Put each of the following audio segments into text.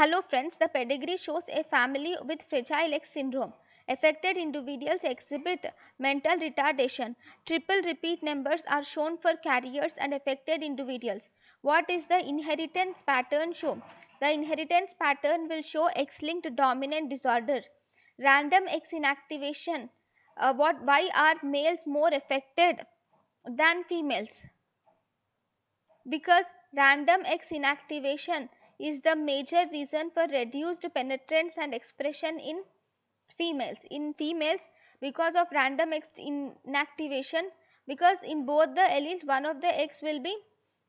Hello friends, the pedigree shows a family with Fragile X syndrome. Affected individuals exhibit mental retardation. Triple repeat numbers are shown for carriers and affected individuals. What is the inheritance pattern show? The inheritance pattern will show X-linked dominant disorder. Random X inactivation. Why are males more affected than females? Because random X inactivation is the major reason for reduced penetrance and expression in females. In females, because of random X inactivation, because in both the alleles one of the X will be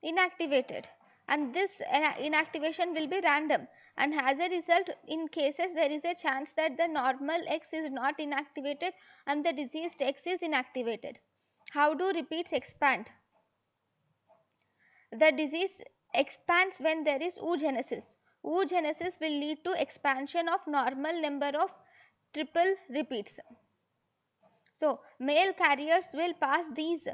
inactivated, and this inactivation will be random, and as a result in cases there is a chance that the normal X is not inactivated and the diseased X is inactivated. How do repeats expand? The disease expands when there is oogenesis. Oogenesis will lead to expansion of normal number of triple repeats. So, male carriers will pass these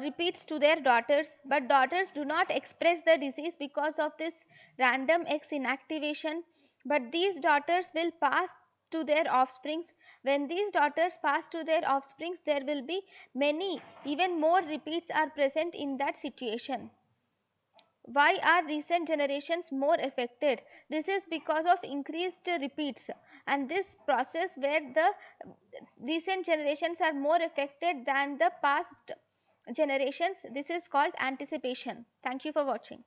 repeats to their daughters, but daughters do not express the disease because of this random X inactivation, but these daughters will pass to their offsprings. When these daughters pass to their offsprings, there will be many, even more repeats are present in that situation. Why are recent generations more affected? This is because of increased repeats, and this process where the recent generations are more affected than the past generations, this is called anticipation. Thank you for watching.